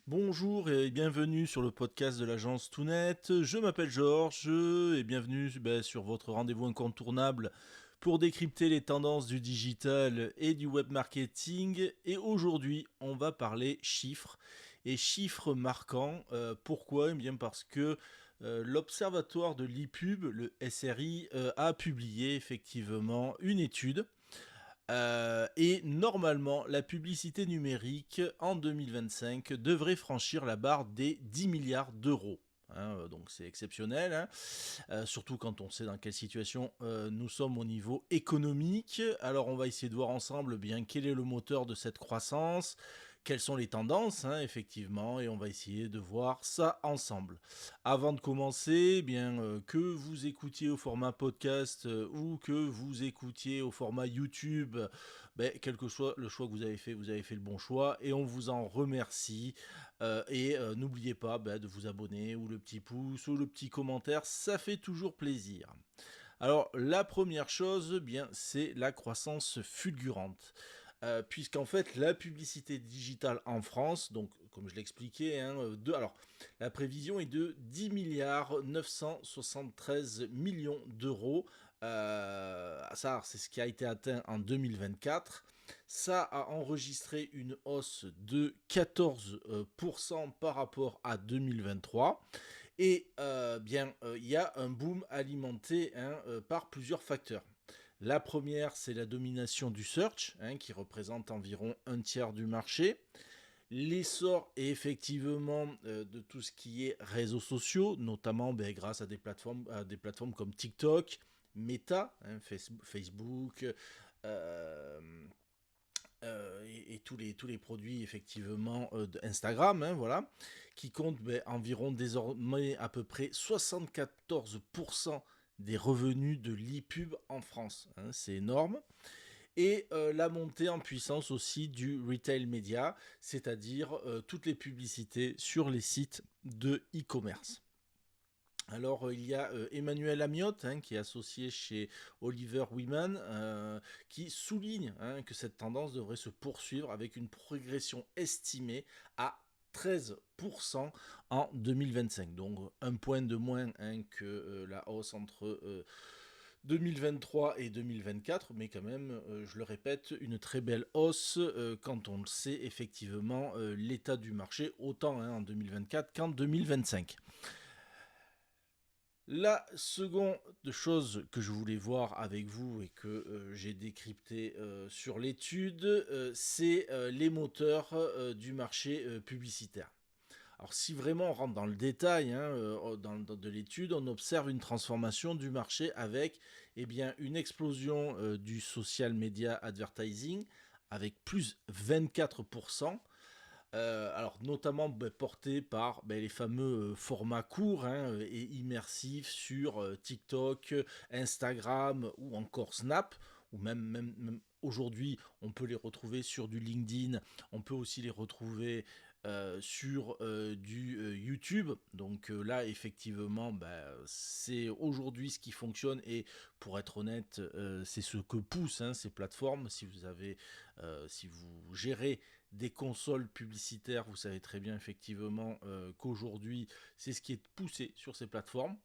Bonjour et bienvenue sur le podcast de l'agence Toonnet. Je m'appelle Georges et bienvenue sur votre rendez-vous incontournable pour décrypter les tendances du digital et du web marketing. Et aujourd'hui, on va parler chiffres et chiffres marquants. Pourquoi? Eh bien parce que l'Observatoire de l'e-pub, le SRI, a publié effectivement une étude et normalement, la publicité numérique en 2025 devrait franchir la barre des 10 milliards d'euros. Donc c'est exceptionnel, hein. Surtout quand on sait dans quelle situation nous sommes au niveau économique. Alors on va essayer de voir ensemble bien quel est le moteur de cette croissance, quelles sont les tendances, hein, effectivement, et on va essayer de voir ça ensemble. Avant de commencer, que vous écoutiez au format podcast ou que vous écoutiez au format YouTube, quel que soit le choix que vous avez fait le bon choix et on vous en remercie. N'oubliez pas de vous abonner ou le petit pouce ou le petit commentaire, ça fait toujours plaisir. Alors la première chose, c'est la croissance fulgurante. Puisqu'en fait la publicité digitale en France, donc comme je l'expliquais, alors la prévision est de 10 milliards 973 millions d'euros. Ça, c'est ce qui a été atteint en 2024. Ça a enregistré une hausse de 14% par rapport à 2023. Et il y a un boom alimenté par plusieurs facteurs. La première, c'est la domination du search, qui représente environ un tiers du marché. L'essor effectivement de tout ce qui est réseaux sociaux, notamment grâce à des plateformes comme TikTok, Meta, Facebook, euh, et tous les produits effectivement d'Instagram, voilà, qui comptent environ désormais à peu près 74% des revenus de l'e-pub en France. C'est énorme. Et la montée en puissance aussi du retail media, c'est-à-dire toutes les publicités sur les sites de e-commerce. Alors, il y a Emmanuel Amiotte, qui est associé chez Oliver Wyman, qui souligne que cette tendance devrait se poursuivre avec une progression estimée à 13% en 2025. Donc, un point de moins que la hausse entre 2023 et 2024, mais quand même, je le répète, une très belle hausse quand on le sait effectivement l'état du marché, autant en 2024 qu'en 2025. La seconde chose que je voulais voir avec vous et que j'ai décrypté sur l'étude, c'est les moteurs du marché publicitaire. Alors si vraiment on rentre dans le détail de l'étude, on observe une transformation du marché avec une explosion du social media advertising avec plus 24%. Alors notamment porté par les fameux formats courts et immersifs sur TikTok, Instagram ou encore Snap, ou même aujourd'hui on peut les retrouver sur du LinkedIn, on peut aussi les retrouver sur du YouTube. Donc là effectivement c'est aujourd'hui ce qui fonctionne et pour être honnête c'est ce que poussent ces plateformes. Si vous gérez des consoles publicitaires, vous savez très bien effectivement qu'aujourd'hui c'est ce qui est poussé sur ces plateformes,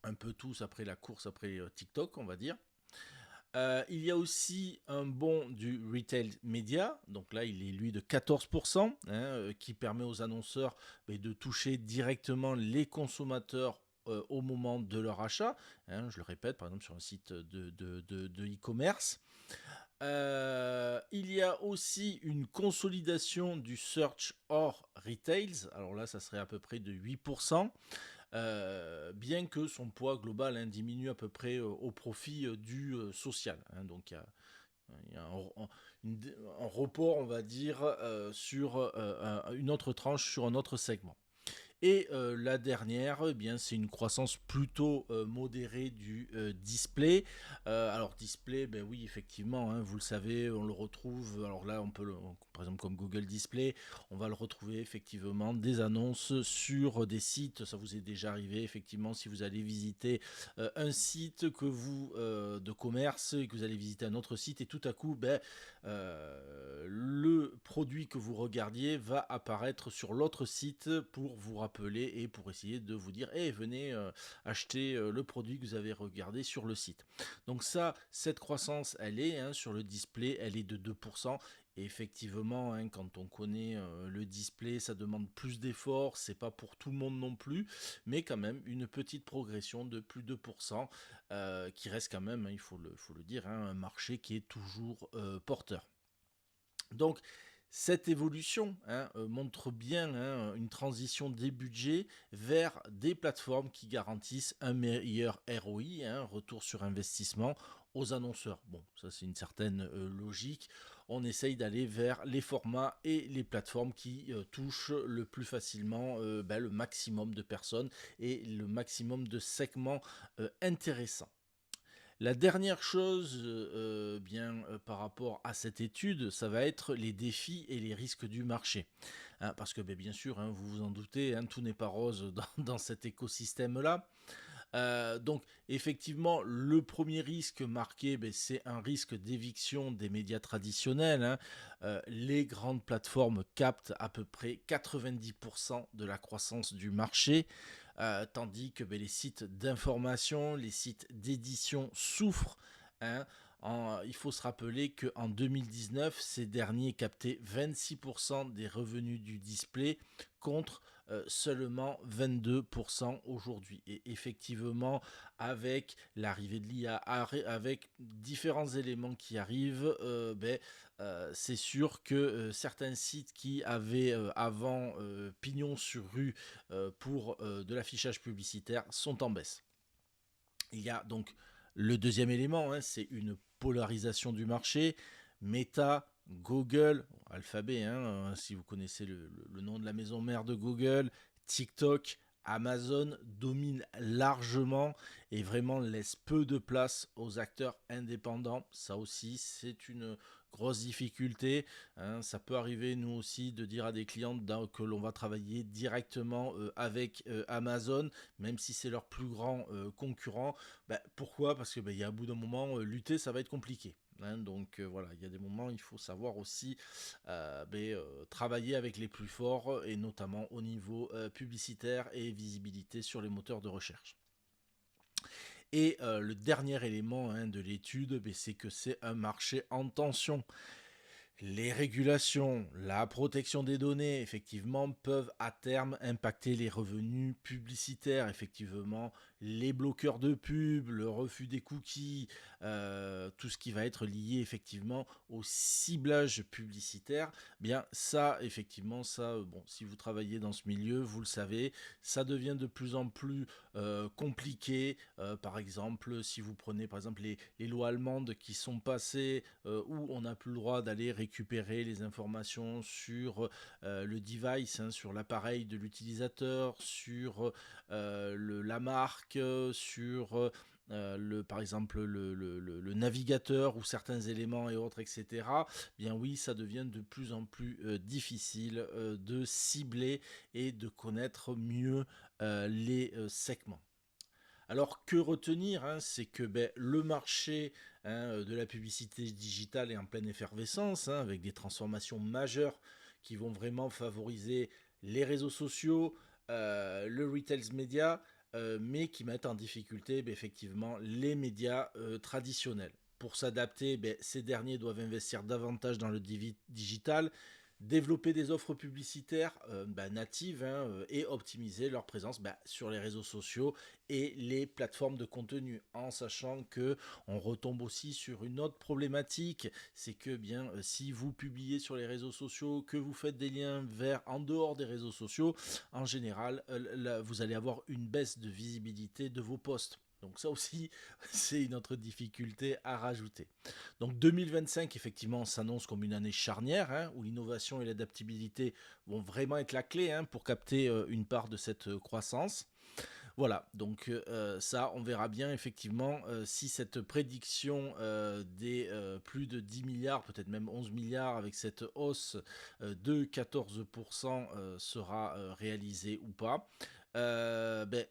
un peu tous après la course après TikTok on va dire. Il y a aussi un bond du retail média, donc là il est lui de 14%, qui permet aux annonceurs de toucher directement les consommateurs au moment de leur achat. Je le répète, par exemple sur un site de e-commerce. Il y a aussi une consolidation du search hors retails. Alors là, ça serait à peu près de 8%, bien que son poids global diminue à peu près au profit du social. Donc il y a un report, on va dire, sur une autre tranche, sur un autre segment. Et la dernière, eh bien, c'est une croissance plutôt modérée du display. Alors display, ben oui, effectivement, hein, vous le savez, on le retrouve. Alors là, par exemple comme Google Display, on va le retrouver effectivement des annonces sur des sites. Ça vous est déjà arrivé effectivement si vous allez visiter un site de commerce et que vous allez visiter un autre site et tout à coup, le produit que vous regardiez va apparaître sur l'autre site pour vous rappeler et pour essayer de vous dire hey, venez acheter le produit que vous avez regardé sur le site. Donc cette croissance, elle est sur le display, elle est de 2%. Et effectivement, quand on connaît le display, ça demande plus d'efforts, c'est pas pour tout le monde non plus, mais quand même une petite progression de plus de 2%, qui reste quand même, faut le dire, un marché qui est toujours porteur. Donc, cette évolution montre bien une transition des budgets vers des plateformes qui garantissent un meilleur ROI, retour sur investissement, aux annonceurs. Bon, ça c'est une certaine logique. On essaye d'aller vers les formats et les plateformes qui touchent le plus facilement le maximum de personnes et le maximum de segments intéressants. La dernière chose, par rapport à cette étude, ça va être les défis et les risques du marché. Parce que bien sûr, vous vous en doutez, tout n'est pas rose dans cet écosystème-là. Donc effectivement, le premier risque marqué, c'est un risque d'éviction des médias traditionnels. Les grandes plateformes captent à peu près 90% de la croissance du marché, tandis que les sites d'information, les sites d'édition souffrent. hein. Il faut se rappeler qu'en 2019, ces derniers captaient 26% des revenus du display contre seulement 22% aujourd'hui. Et effectivement, avec l'arrivée de l'IA, avec différents éléments qui arrivent, c'est sûr que certains sites qui avaient avant pignon sur rue pour de l'affichage publicitaire sont en baisse. Il y a donc le deuxième élément, c'est une polarisation du marché. Meta, Google, Alphabet, si vous connaissez le nom de la maison mère de Google, TikTok, Amazon dominent largement et vraiment laissent peu de place aux acteurs indépendants. Ça aussi, c'est une grosse difficulté. Ça peut arriver, nous aussi, de dire à des clients que l'on va travailler directement avec Amazon, même si c'est leur plus grand concurrent. Pourquoi ? Parce que il y a un bout d'un moment, lutter, ça va être compliqué. Donc voilà, il y a des moments, il faut savoir aussi travailler avec les plus forts et notamment au niveau publicitaire et visibilité sur les moteurs de recherche. Et le dernier élément de l'étude, c'est que c'est un marché en tension. Les régulations, la protection des données, effectivement, peuvent à terme impacter les revenus publicitaires. Effectivement, les bloqueurs de pub, le refus des cookies, tout ce qui va être lié effectivement au ciblage publicitaire. Bien, ça, effectivement, si vous travaillez dans ce milieu, vous le savez, ça devient de plus en plus compliqué. Par exemple, si vous prenez par exemple les lois allemandes qui sont passées où on n'a plus le droit d'aller récupérer les informations sur le device, sur l'appareil de l'utilisateur, sur la marque, sur par exemple le navigateur ou certains éléments et autres, etc. Bien oui, ça devient de plus en plus difficile de cibler et de connaître mieux les segments. Alors que retenir, c'est que le marché de la publicité digitale est en pleine effervescence, avec des transformations majeures qui vont vraiment favoriser les réseaux sociaux, le retail media, mais qui mettent en difficulté effectivement les médias traditionnels. Pour s'adapter, ces derniers doivent investir davantage dans le digital, développer des offres publicitaires natives et optimiser leur présence sur les réseaux sociaux et les plateformes de contenu, en sachant que on retombe aussi sur une autre problématique, c'est que si vous publiez sur les réseaux sociaux, que vous faites des liens vers en dehors des réseaux sociaux, en général vous allez avoir une baisse de visibilité de vos posts. Donc ça aussi, c'est une autre difficulté à rajouter. Donc 2025, effectivement, s'annonce comme une année charnière, hein, où l'innovation et l'adaptabilité vont vraiment être la clé, hein, pour capter une part de cette croissance. Voilà, donc ça, on verra bien effectivement si cette prédiction des plus de 10 milliards, peut-être même 11 milliards avec cette hausse de 14% sera réalisée ou pas.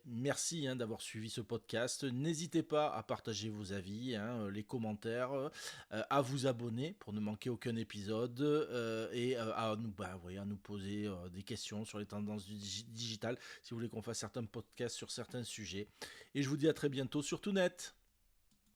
Merci, hein, d'avoir suivi ce podcast. N'hésitez pas à partager vos avis, hein, les commentaires, à vous abonner pour ne manquer aucun épisode et à nous poser des questions sur les tendances du digital si vous voulez qu'on fasse certains podcasts sur certains sujets. Et je vous dis à très bientôt sur Toonnet.